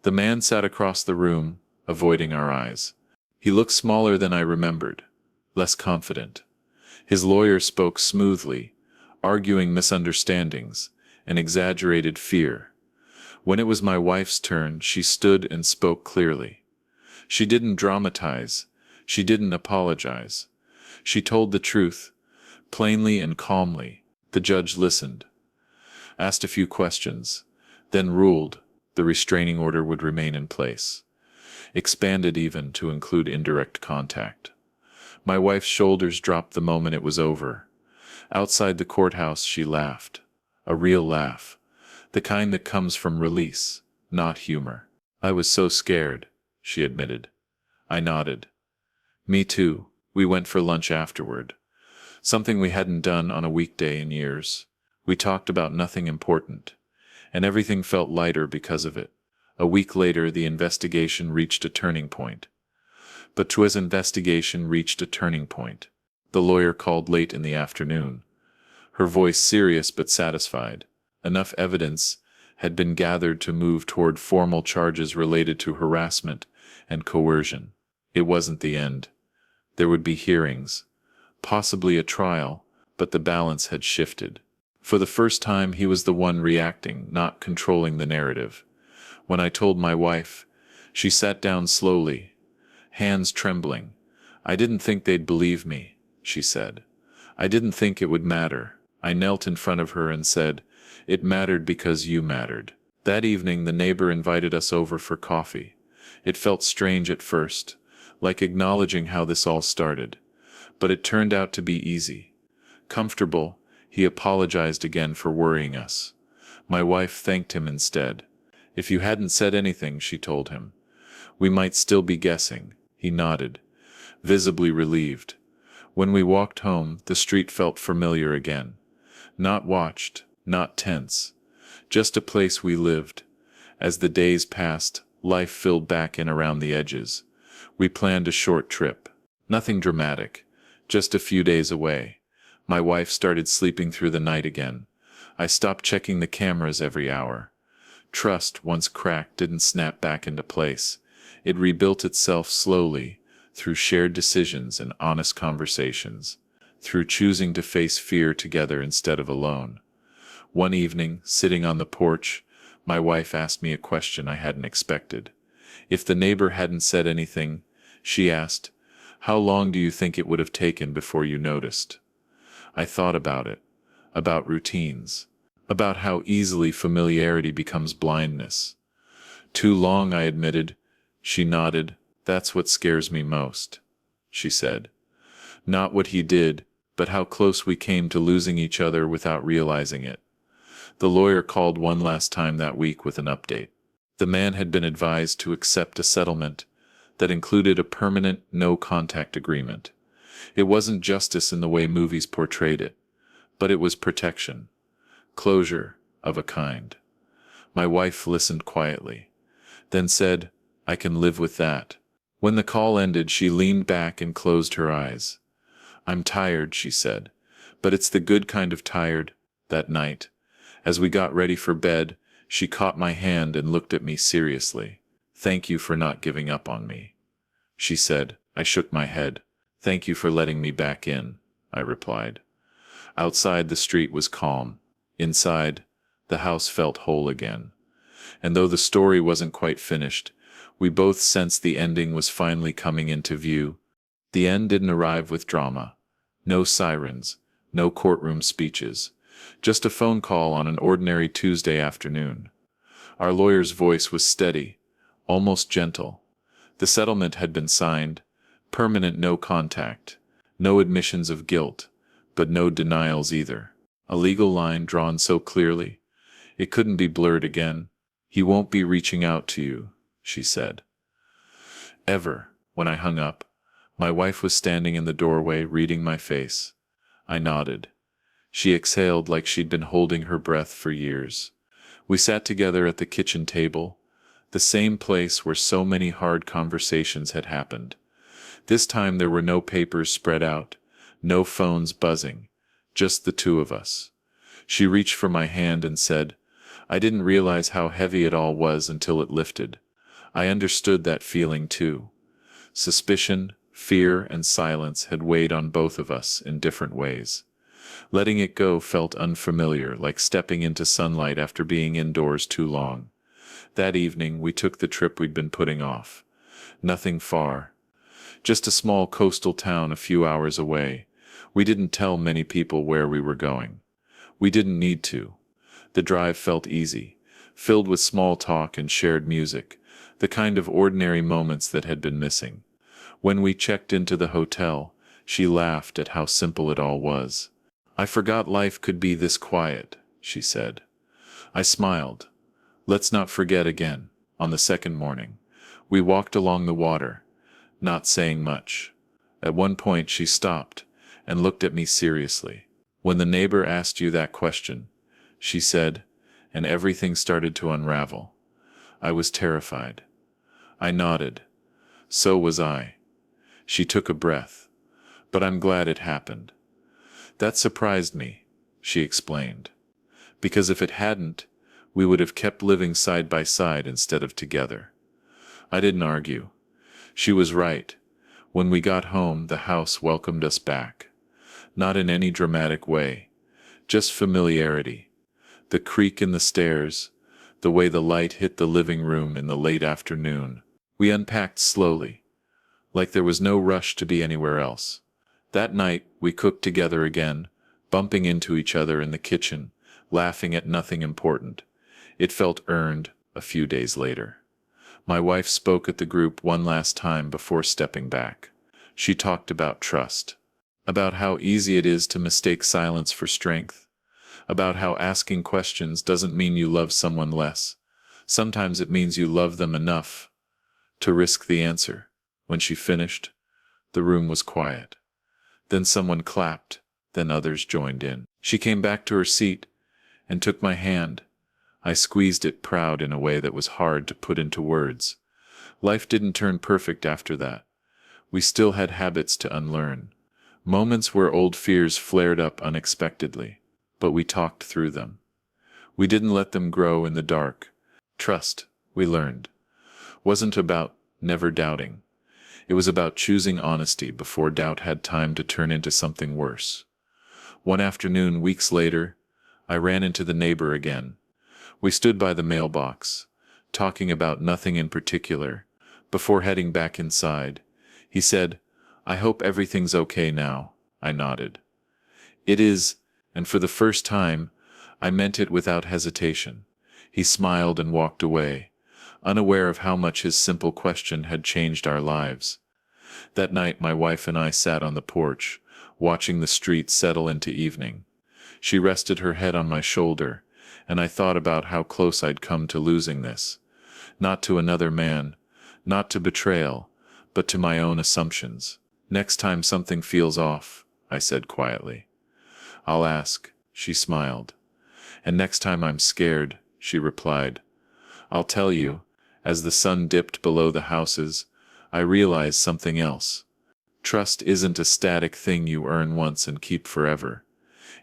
The man sat across the room, avoiding our eyes. He looked smaller than I remembered, less confident. His lawyer spoke smoothly, arguing misunderstandings and exaggerated fear. When it was my wife's turn, she stood and spoke clearly. She didn't dramatize. She didn't apologize. She told the truth, plainly and calmly. The judge listened, asked a few questions, then ruled the restraining order would remain in place, expanded even to include indirect contact. My wife's shoulders dropped the moment it was over. Outside the courthouse, she laughed. A real laugh. The kind that comes from release, not humor. "I was so scared," she admitted. I nodded. "Me too." We went for lunch afterward. Something we hadn't done on a weekday in years. We talked about nothing important, and everything felt lighter because of it. A week later, the investigation reached a turning point. But Tua's investigation reached a turning point. The lawyer called late in the afternoon, her voice serious but satisfied. Enough evidence had been gathered to move toward formal charges related to harassment and coercion. It wasn't the end. There would be hearings, possibly a trial, but the balance had shifted. For the first time, he was the one reacting, not controlling the narrative. When I told my wife, she sat down slowly, hands trembling. "I didn't think they'd believe me," she said. "I didn't think it would matter." I knelt in front of her and said, "It mattered because you mattered." That evening the neighbor invited us over for coffee. It felt strange at first, like acknowledging how this all started. But it turned out to be easy. Comfortable, he apologized again for worrying us. My wife thanked him instead. "If you hadn't said anything," she told him, "we might still be guessing." He nodded, visibly relieved. When we walked home, the street felt familiar again. Not watched, not tense. Just a place we lived. As the days passed, life filled back in around the edges. We planned a short trip. Nothing dramatic. Just a few days away. My wife started sleeping through the night again. I stopped checking the cameras every hour. Trust, once cracked, didn't snap back into place. It rebuilt itself slowly, through shared decisions and honest conversations, through choosing to face fear together instead of alone. One evening, sitting on the porch, my wife asked me a question I hadn't expected. If the neighbor hadn't said anything, she asked, "How long do you think it would have taken before you noticed?" I thought about it, about routines, about how easily familiarity becomes blindness. "Too long," I admitted. She nodded. "That's what scares me most," she said. Not what he did, but how close we came to losing each other without realizing it. The lawyer called one last time that week with an update. The man had been advised to accept a settlement that included a permanent no-contact agreement. It wasn't justice in the way movies portrayed it, but it was protection. Closure, of a kind. My wife listened quietly, then said, "I can live with that." When the call ended, she leaned back and closed her eyes. "I'm tired," she said, "but it's the good kind of tired." That night, as we got ready for bed, she caught my hand and looked at me seriously. "Thank you for not giving up on me," she said. I shook my head. "Thank you for letting me back in," I replied. Outside, the street was calm. Inside, the house felt whole again. And though the story wasn't quite finished, we both sensed the ending was finally coming into view. The end didn't arrive with drama. No sirens, no courtroom speeches. Just a phone call on an ordinary Tuesday afternoon. Our lawyer's voice was steady, almost gentle. The settlement had been signed, permanent no contact, no admissions of guilt, but no denials either. A legal line drawn so clearly, it couldn't be blurred again. "He won't be reaching out to you," she said. Ever. When I hung up, my wife was standing in the doorway reading my face. I nodded. She exhaled like she'd been holding her breath for years. We sat together at the kitchen table, the same place where so many hard conversations had happened. This time there were no papers spread out, no phones buzzing, just the two of us. She reached for my hand and said, "I didn't realize how heavy it all was until it lifted." I understood that feeling too. Suspicion, fear, and silence had weighed on both of us in different ways. Letting it go felt unfamiliar, like stepping into sunlight after being indoors too long. That evening, we took the trip we'd been putting off. Nothing far. Just a small coastal town a few hours away. We didn't tell many people where we were going. We didn't need to. The drive felt easy, filled with small talk and shared music, the kind of ordinary moments that had been missing. When we checked into the hotel, she laughed at how simple it all was. "I forgot life could be this quiet," she said. I smiled. Let's not forget again. On the second morning, we walked along the water, not saying much. At one point she stopped and looked at me seriously. "When the neighbor asked you that question," she said, and everything started to unravel. I was terrified. I nodded. So was I. She took a breath. "But I'm glad it happened." "That surprised me," she explained. "Because if it hadn't, we would have kept living side by side instead of together." I didn't argue. She was right. When we got home, the house welcomed us back. Not in any dramatic way. Just familiarity. The creak in the stairs, the way the light hit the living room in the late afternoon. We unpacked slowly. like there was no rush to be anywhere else. That night, we cooked together again, bumping into each other in the kitchen, laughing at nothing important. It felt earned a few days later. My wife spoke at the group one last time before stepping back. She talked about trust, about how easy it is to mistake silence for strength, about how asking questions doesn't mean you love someone less. Sometimes it means you love them enough to risk the answer. When she finished, the room was quiet. Then someone clapped, then others joined in. She came back to her seat and took my hand. I squeezed it, proud in a way that was hard to put into words. Life didn't turn perfect after that. We still had habits to unlearn, moments where old fears flared up unexpectedly, but we talked through them. We didn't let them grow in the dark. Trust, we learned, wasn't about never doubting. It was about choosing honesty before doubt had time to turn into something worse. One afternoon, weeks later, I ran into the neighbor again. We stood by the mailbox, talking about nothing in particular. Before heading back inside, he said, "I hope everything's okay now." I nodded. "It is," and for the first time, I meant it without hesitation. He smiled and walked away, unaware of how much his simple question had changed our lives. That night, my wife and I sat on the porch, watching the street settle into evening. She rested her head on my shoulder, and I thought about how close I'd come to losing this. Not to another man, not to betrayal, but to my own assumptions. "Next time something feels off," I said quietly, "I'll ask," she smiled. "And next time I'm scared," she replied, "I'll tell you." As the sun dipped below the houses, I realized something else. Trust isn't a static thing you earn once and keep forever.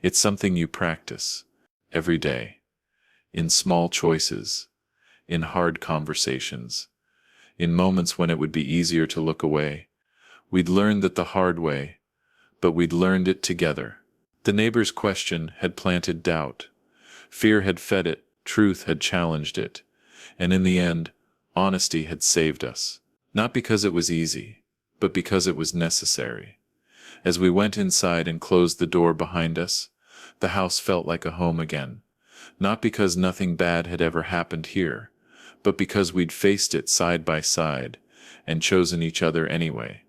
It's something you practice every day, in small choices, in hard conversations, in moments when it would be easier to look away. We'd learned that the hard way, but we'd learned it together. The neighbor's question had planted doubt. Fear had fed it, truth had challenged it, and in the end, honesty had saved us. Not because it was easy, but because it was necessary. As we went inside and closed the door behind us, the house felt like a home again. Not because nothing bad had ever happened here, but because we'd faced it side by side and chosen each other anyway.